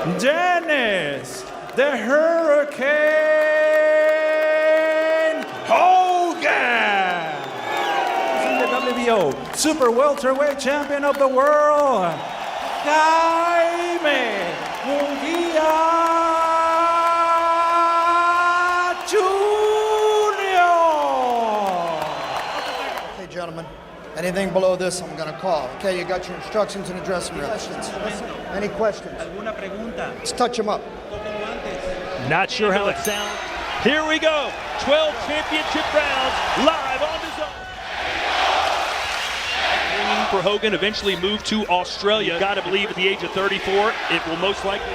Dennis, the Hurricane Hogan. He's the WBO Super Welterweight Champion of the World, Jaime Munguia Jr. Okay, gentlemen. Anything below this, I'm going to call. Okay, you got your instructions in the dressing room. Any questions? Let's touch them up. Not sure how it sounds. Here we go. 12 championship rounds live on the zone. Ringing for Hogan, eventually moved to Australia. Got to believe at the age of 34, it will most likely.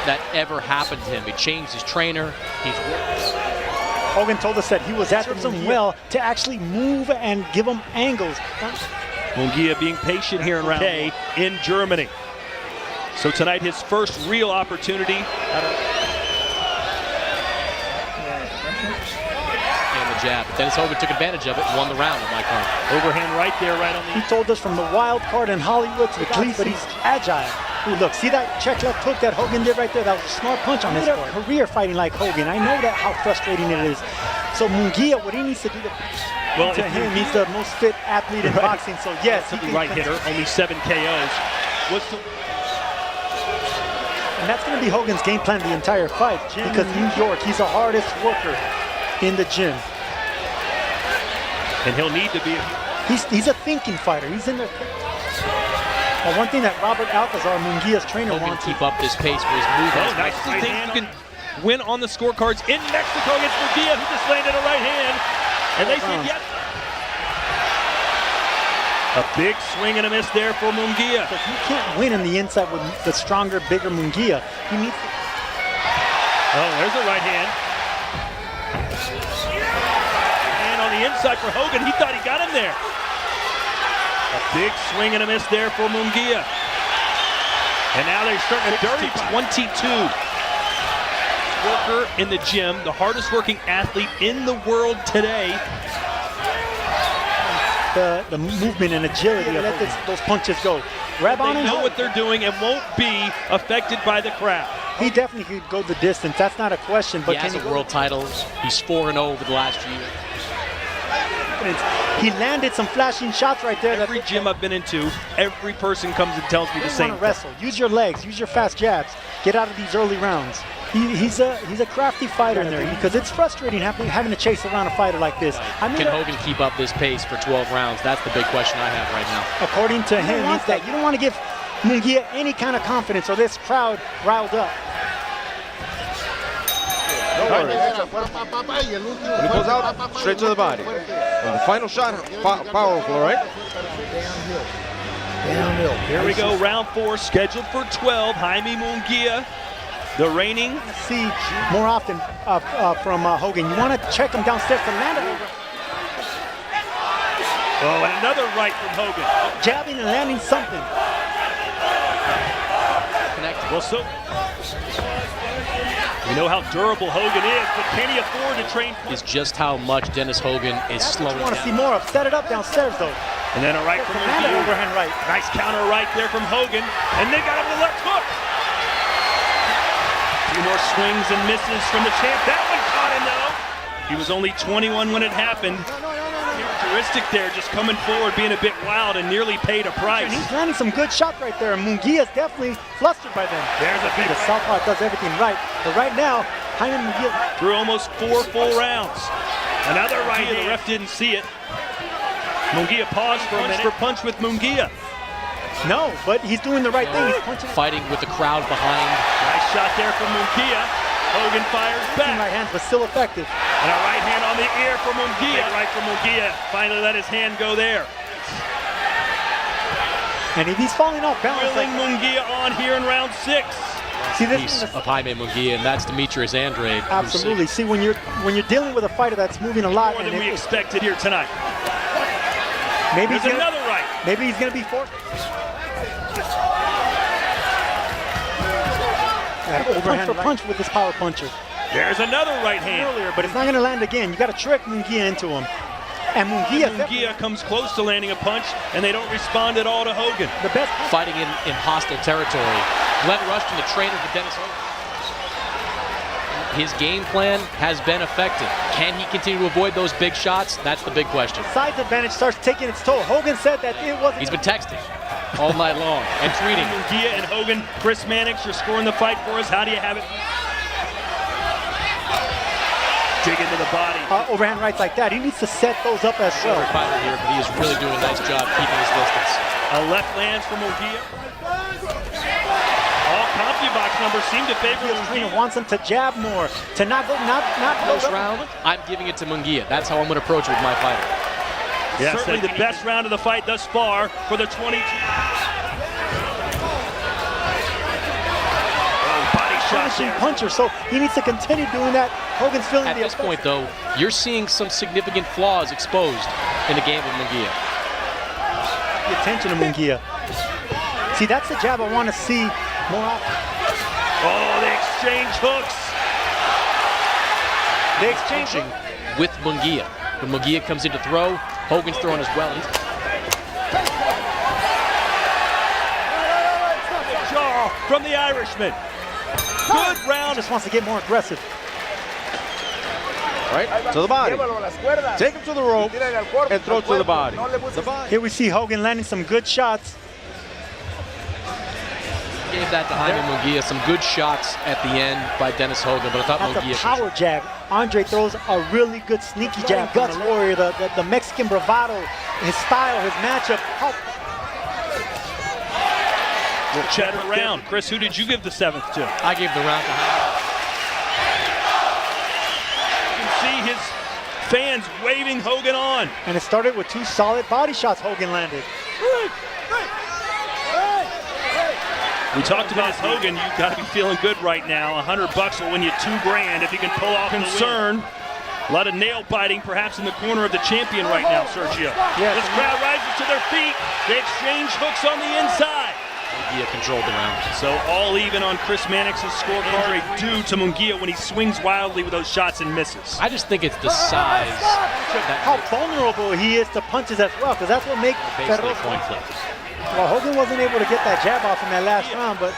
That ever happened to him. He changed his trainer. Hogan told us that he was at them well to actually move and give them angles. Munguia being patient here in round A in Germany. So tonight his first real opportunity. And the jab. But Dennis Hogan took advantage of it and won the round on my card. Overhand right there, right on the... He told us from the wild card in Hollywood to the cleats, but he's agile. Ooh, look, see that check left hook that Hogan did right there? That was a smart punch on his part. Career fighting like Hogan. I know that how frustrating it is. So Munguia, what he needs to do to him, he's the most fit athlete in boxing. So yes, he can right hitter, only 7 KOs. And that's going to be Hogan's game plan the entire fight because New York, he's the hardest worker in the gym. And he'll need to be. He's a thinking fighter. He's in there. But one thing that Robert Alcazar, Munguia's trainer, wants to keep up this pace with his movement. Nicely think you can win on the scorecards in Mexico against Munguia, who just landed a right hand. And they said yes. A big swing and a miss there for Munguia. But you can't win in the inside with the stronger, bigger Munguia. He needs to... Oh, there's a right hand. And on the inside for Hogan, he thought he got him there. A big swing and a miss there for Munguia. And now they're starting a dirty 22. Worker in the gym, the hardest working athlete in the world today. The movement and agility to let those punches go. Grab on They know what they're doing and won't be affected by the crowd. He definitely could go the distance. That's not a question. But he has a world title. He's 4-0 over the last year. He landed some flashing shots right there. Every gym I've been into, every person comes and tells me the same thing. Wrestle. Use your legs. Use your fast jabs. Get out of these early rounds. He's a crafty fighter in there because it's frustrating having to chase around a fighter like this. Can Hogan keep up this pace for 12 rounds? That's the big question I have right now. According to him, you don't want to give Munguia any kind of confidence or this crowd riled up. When he pulls out, straight to the body. And the final shot, powerful, right? Downhill. Here we go, round 4, scheduled for 12. Jaime Munguia, the reigning. See more often from Hogan. You want to check him downstairs to land it. Oh, and another right from Hogan. Jabbing and landing something. Well, so we know how durable Hogan is, but can he afford to train? Is just how much Dennis Hogan is slowing down. I want to see more of. Set it up downstairs, though. And then a right from Munguia. Overhand right. Nice counter right there from Hogan. And they got him the left hook. 2 more swings and misses from the champ. That one caught him, though. He was only 21 when it happened. Characteristic there, just coming forward, being a bit wild, and nearly paid a price. And he's landing some good shots right there, and Munguia's definitely flustered by them. There's a big... The southpaw does everything right, but right now, Jaime Munguia... Through almost 4 full rounds. Another right hand. The ref didn't see it. Munguia paused for a minute. Punch for punch with Munguia. No, but he's doing the right thing. He's punching. Fighting with the crowd behind. Nice shot there from Munguia. Hogan fires back. Right hands, but still effective. And a right hand on the ear for Munguia. Right from Munguia. Finally let his hand go there. And if he's falling off balance, Willing Munguia on here in round 6. See this piece of Jaime Munguia, and that's Demetrius Andrade. Absolutely. See, when you're dealing with a fighter that's moving a lot, more than we expected here tonight. Maybe there's another right. Maybe he's going to be forced. Punch for punch with this power puncher. There's another right hand. Earlier, but it's not going to land again. You got to trick Munguia into him. And Munguia comes close to landing a punch, and they don't respond at all to Hogan. the best. Fighting in hostile territory. Glenn Rushton, the trainer for Dennis Hogan. His game plan has been effective. Can he continue to avoid those big shots? That's the big question. Size advantage starts taking its toll. Hogan said that it wasn't. He's been texting all night long and tweeting. Munguia and Hogan. Chris Mannix, you're scoring the fight for us. How do you have it? Dig into the body. Overhand rights like that. He needs to set those up as well. Shorter fighter here, but he is really doing a nice job keeping his distance. A left lands for Munguia. All CompuBox numbers seem to favor The trainer Munguia. wants him to jab more, to not go First round, I'm giving it to Munguia. That's how I'm going to approach it with my fighter. Yeah, certainly the best round of the fight thus far for the 22. finishing puncher, so he needs to continue doing that. Hogan's feeling At the this effects. point, though, you're seeing some significant flaws exposed in the game of Munguia. The attention to Munguia. See, that's the jab I want to see more often. Oh, the exchange hooks. The exchange With Munguia. When Munguia comes in to throw, Hogan's throwing as well. Jaw from the Irishman. Good round. Just wants to get more aggressive. Right to the body. Take him to the rope and throw to the body. Here we see Hogan landing some good shots. Gave that to Jaime Munguia. Some good shots at the end by Dennis Hogan, but I thought That's Munguia a power jab. Andre throws a really good sneaky jab. Guts warrior, the Mexican bravado, his style, his matchup. We'll check it around. Chris, who did you give the 7th to? I gave the round to Jaime. You can see his fans waving Hogan on. And it started with 2 solid body shots Hogan landed. We talked about Hogan. You've got to be feeling good right now. $100 will win you $2,000 if you can pull off concern. A lot of nail biting, perhaps in the corner of the champion right now, Sergio. Yeah. This crowd rises to their feet. They exchange hooks on the inside. Munguia controlled the round. So all even on Chris Mannix's scorecard, due to Munguia when he swings wildly with those shots and misses. I just think it's the size How that vulnerable he is to punches as well, because that's what makes basically Ferros. coin flip. Well, Hogan wasn't able to get that jab off in that last round, but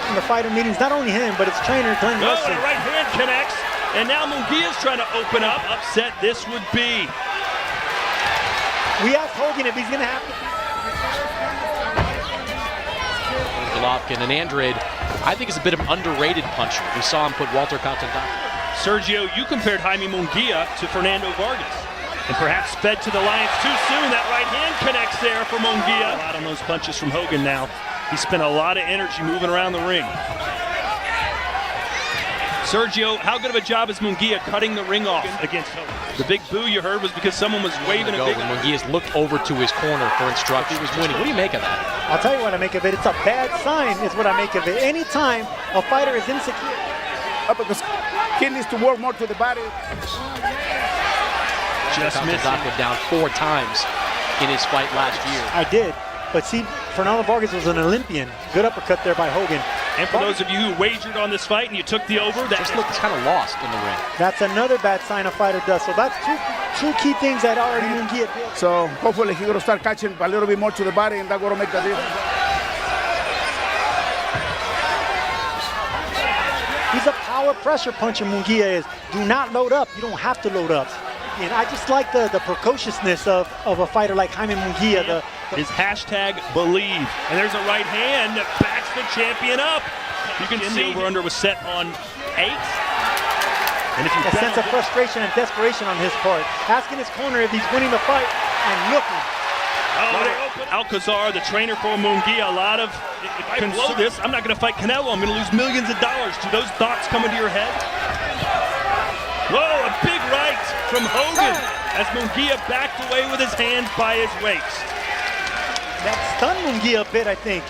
in the fighter meetings, not only him, but his trainer, Glenn Oh, Rushton. and a right hand connects. And now Munguia's trying to open up. Upset this would be. We asked Hogan if he's going to have to. Golovkin and Andrade, I think is a bit of an underrated puncher. We saw him put Walter Constantine. Sergio, you compared Jaime Munguia to Fernando Vargas. And perhaps fed to the Lions too soon. That right hand connects there for Munguia. A lot on those punches from Hogan now. He spent a lot of energy moving around the ring. Sergio, how good of a job is Munguia cutting the ring off against Hogan? The big boo you heard was because someone was waving a big... When Munguia's looked over to his corner for instructions. He was winning. What do you make of that? I'll tell you what I make of it. It's a bad sign is what I make of it. Anytime a fighter is insecure. Because he needs to work more to the body. Just missing. Constantine down 4 times in his fight last year. I did. But see, Fernando Vargas was an Olympian. Good uppercut there by Hogan. And for those of you who wagered on this fight and you took the over, that Just looked kind of lost in the ring. That's another bad sign a fighter does. So that's two key things that already Munguia did. So hopefully he's gonna start catching a little bit more to the body, and that's gonna make the difference. He's a power pressure puncher, Munguia is. Do not load up. You don't have to load up. And I just like the precociousness of a fighter like Jaime Munguia. His hashtag believe. And there's a right hand that backs the champion up. You can see the over-under was set on 8. And if you a sense of frustration and desperation on his part. Asking his corner if he's winning the fight and looking. Alcazar, the trainer for Munguia, a lot of, if I blow this, I'm not going to fight Canelo. I'm going to lose millions of dollars. Do those thoughts come into your head? Whoa, a big right from Hogan as Munguia backed away with his hands by his waist. That stunned Munguia a bit, I think.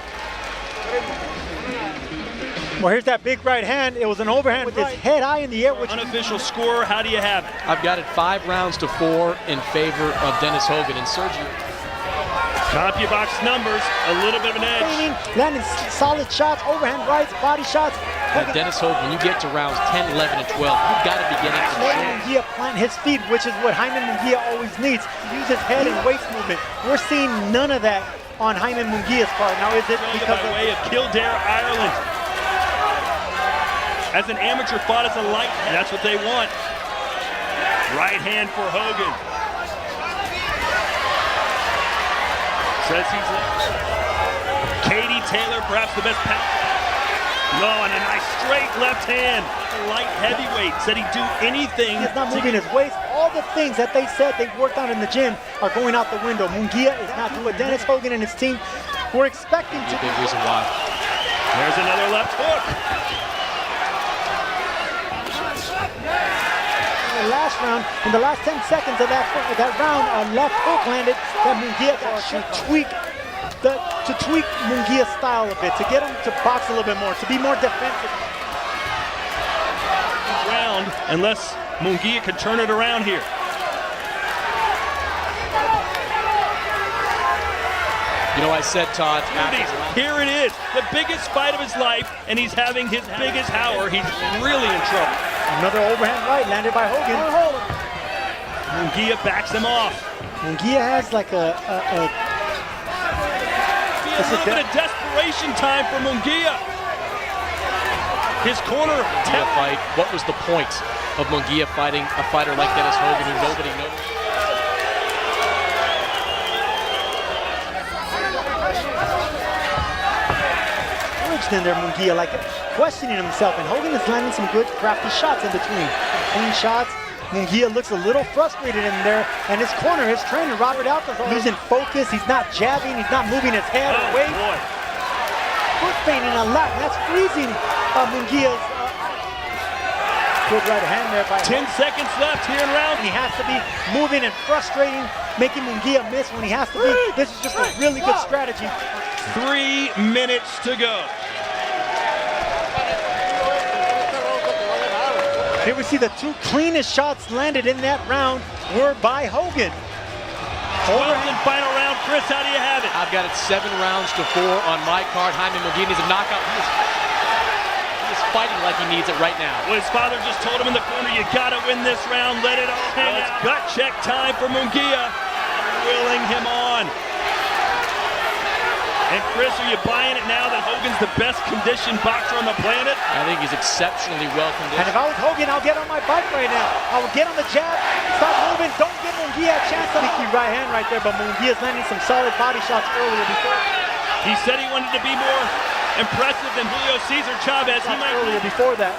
Well, here's that big right hand. It was an overhand with his head high in the air. Which unofficial score, how do you have it? I've got it 5 rounds to 4 in favor of Dennis Hogan and Sergio. CompuBox numbers, a little bit of an edge. Landing solid shots, overhand rights, body shots. Dennis Hogan, when you get to rounds 10, 11, and 12, you've got to be getting some Letting shots. Munguia plant his feet, which is what Jaime Munguia always needs. Use his head and waist movement. We're seeing none of that on Jaime Munguia's part. Now, is it because by way of Kildare, Ireland? As an amateur fought as a light, that's what they want. Right hand for Hogan. Says he's Katie Taylor, perhaps the best pound. No, and a nice straight left hand. The light heavyweight said he'd do anything. He's not moving his waist? All the things that they said they worked on in the gym are going out the window. Munguia is not doing what Dennis Hogan and his team were expecting to do. Big reason why. There's another left hook. In the last round, in the last 10 seconds of that round, a left hook landed that Munguia should tweak Munguia's style a bit, to get him to box a little bit more, to be more defensive. Round, unless Munguia can turn it around here. You know, I said, Todd, here it is, the biggest fight of his life, and he's having his biggest hour. He's really in trouble. Another overhand right landed by Hogan. Munguia backs him off. Munguia has like a little bit of desperation time for Munguia. His corner fight. What was the point of Munguia fighting a fighter like Dennis Hogan who nobody knows? in there, Munguia, like questioning himself, and Hogan is landing some good crafty shots in between. Clean shots. Munguia looks a little frustrated in there, and his corner, his trainer, Robert Alcazar, losing focus. He's not jabbing, he's not moving his head or weight. Foot feinting a lot, and that's freezing Munguia's good right hand there by 10 seconds left here in round. And he has to be moving and frustrating, making Munguia miss when he has to be. This is just a really good strategy. 3 minutes to go. Here we see the two cleanest shots landed in that round were by Hogan. 12th and final round. Chris, how do you have it? I've got it 7 rounds to 4 on my card. Jaime Munguia needs a knockout. He is fighting like he needs it right now. Well, his father just told him in the corner, you gotta win this round, let it all hang out. Gut check time for Munguia, willing him on. And Chris, are you buying it now that Hogan's the best conditioned boxer on the planet? I think he's exceptionally well conditioned. And if I was Hogan, I'll get on my bike right now. I would get on the jab, start moving, don't give Munguia a chance. Sneaky right hand right there, but Munguia's landing some solid body shots earlier before. He said he wanted to be more impressive than Julio Cesar Chavez. He might earlier before that.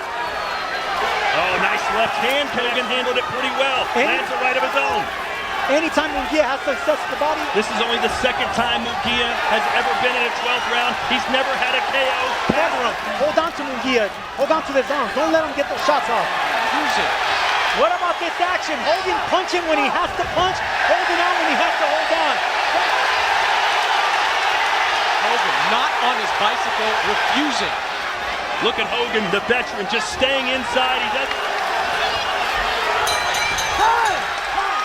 Oh, nice left hand. Hogan handled it pretty well. Lands a right of his own. Anytime Munguia has success with the body. This is only the second time Munguia has ever been in a 12th round. He's never had a KO. Never. Hold on to Munguia. Hold on to his arms. Don't let him get those shots off. Use it. What about this action? Hogan punching when he has to punch. Holding on when he has to hold on. Hogan not on his bicycle, refusing. Look at Hogan, the veteran, just staying inside. He does.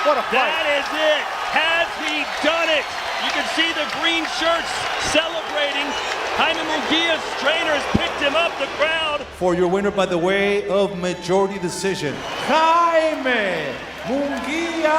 What a fight. That is it. Has he done it? You can see the green shirts celebrating. Jaime Munguia's trainer has picked him up, the crowd. For your winner by the way of majority decision, Jaime Munguia.